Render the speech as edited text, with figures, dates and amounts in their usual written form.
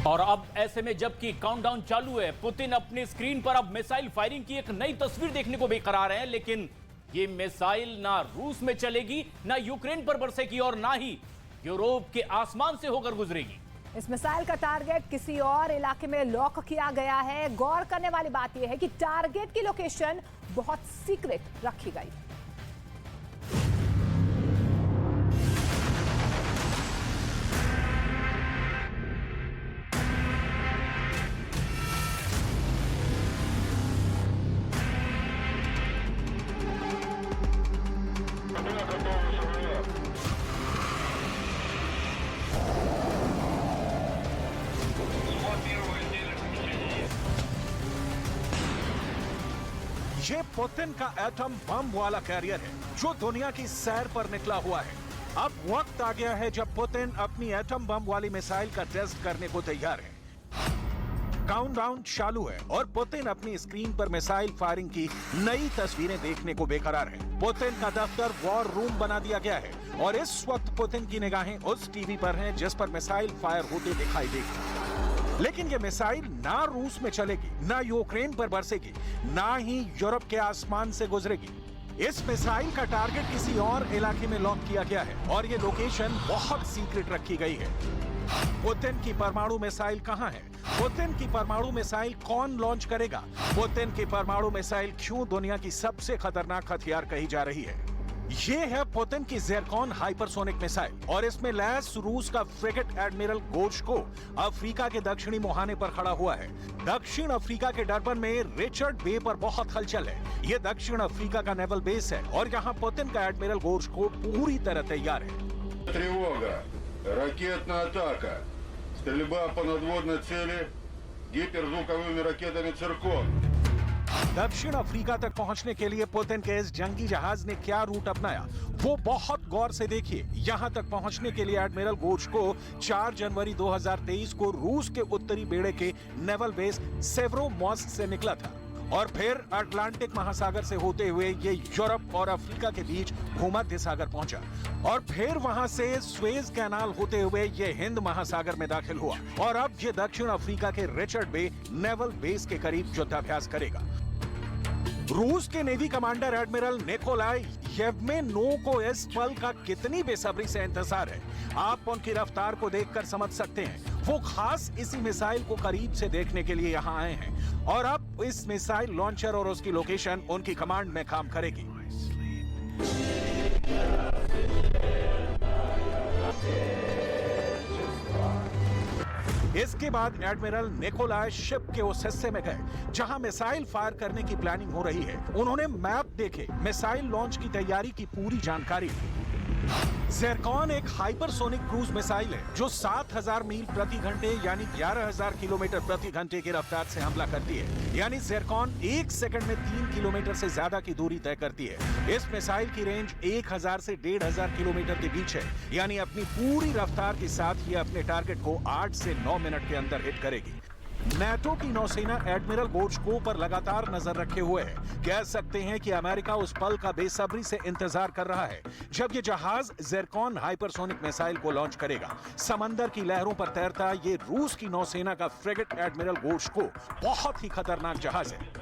और अब ऐसे में जबकि काउंटडाउन चालू है, पुतिन अपनी स्क्रीन पर अब मिसाइल फायरिंग की एक नई तस्वीर देखने को बेकरार है। लेकिन ये मिसाइल ना रूस में चलेगी, ना यूक्रेन पर बरसेगी और ना ही यूरोप के आसमान से होकर गुजरेगी। इस मिसाइल का टारगेट किसी और इलाके में लॉक किया गया है। गौर करने वाली बात यह है कि टारगेट की लोकेशन बहुत सीक्रेट रखी गई। ये पुतिन का एटम बम वाला कैरियर है जो दुनिया की सैर पर निकला हुआ है। अब वक्त आ गया है जब पुतिन अपनी एटम बम वाली मिसाइल का टेस्ट करने को तैयार है। काउंटडाउन चालू है और पुतिन अपनी स्क्रीन पर मिसाइल फायरिंग की नई तस्वीरें देखने को बेकरार है। पुतिन का दफ्तर वॉर रूम बना दिया गया है और इस वक्त पुतिन की निगाहें उस टीवी पर हैं जिस पर मिसाइल फायर होते दिखाई देगी। लेकिन ये मिसाइल ना रूस में चलेगी, ना यूक्रेन पर बरसेगी, ना ही यूरोप के आसमान से गुजरेगी। इस मिसाइल का टारगेट किसी और इलाके में लॉक किया गया है और ये लोकेशन बहुत सीक्रेट रखी गई है। पुतिन की परमाणु मिसाइल कहां है? पुतिन की परमाणु मिसाइल कौन लॉन्च करेगा? पुतिन की परमाणु मिसाइल क्यों दुनिया की सबसे खतरनाक हथियार कही जा रही है? ये है पुतिन की ज़िरकॉन हाइपरसोनिक मिसाइल और इसमें लैस रूस का फ्रिगेट एडमिरल गोर्शको अफ्रीका के दक्षिणी मुहाने पर खड़ा हुआ है। दक्षिण अफ्रीका के डरबन में रिचर्ड बे पर बहुत हलचल है। ये दक्षिण अफ्रीका का नेवल बेस है और यहाँ पुतिन का एडमिरल गोर्शको पूरी तरह तैयार है। Тревога, ракетная атака, стрельба по надводной цели гиперзвуковыми ракетами «Циркон». दक्षिण अफ्रीका तक पहुंचने के लिए पुतिन के इस जंगी जहाज ने क्या रूट अपनाया, वो बहुत गौर से देखिए। यहां तक पहुंचने के लिए एडमिरल गोर्शको 4 जनवरी 2023 को रूस के उत्तरी बेड़े के नेवल बेस सेवरोमोर्स्क से निकला था और फिर अटलांटिक महासागर से होते हुए ये यूरोप और अफ्रीका के बीच भूमध्य सागर पहुंचा और फिर वहां से स्वेज कैनाल होते हुए ये हिंद महासागर में दाखिल हुआ और अब ये दक्षिण अफ्रीका के रिचर्ड बे नेवल बेस के करीब युद्धाभ्यास करेगा। रूस के नेवी कमांडर एडमिरल निकोलाई येवमेनोव को इस पल का कितनी बेसब्री से इंतजार है, आप उनकी रफ्तार को देखकर समझ सकते हैं। वो खास इसी मिसाइल को करीब से देखने के लिए यहाँ आए हैं और अब इस मिसाइल लॉन्चर और उसकी लोकेशन उनकी कमांड में काम करेगी। इसके बाद एडमिरल निकोलाई शिप के उस हिस्से में गए जहां मिसाइल फायर करने की प्लानिंग हो रही है। उन्होंने मैप देखे, मिसाइल लॉन्च की तैयारी की पूरी जानकारी ली। ज़िरकॉन एक हाइपरसोनिक क्रूज मिसाइल है जो 7000 मील प्रति घंटे यानी 11000 किलोमीटर प्रति घंटे की रफ्तार से हमला करती है। यानी ज़िरकॉन 1 सेकंड में 3 किलोमीटर से ज्यादा की दूरी तय करती है। इस मिसाइल की रेंज 1000 से 1500 किलोमीटर के बीच है। यानी अपनी पूरी रफ्तार के साथ ये अपने टारगेट को 8 से 9 मिनट के अंदर हिट करेगी। नाटो की नौसेना एडमिरल गोर्शको पर लगातार नजर रखे हुए है। कह सकते हैं कि अमेरिका उस पल का बेसब्री से इंतजार कर रहा है जब ये जहाज ज़िरकॉन हाइपरसोनिक मिसाइल को लॉन्च करेगा। समंदर की लहरों पर तैरता ये रूस की नौसेना का फ्रिगेट एडमिरल गोर्शको बहुत ही खतरनाक जहाज है।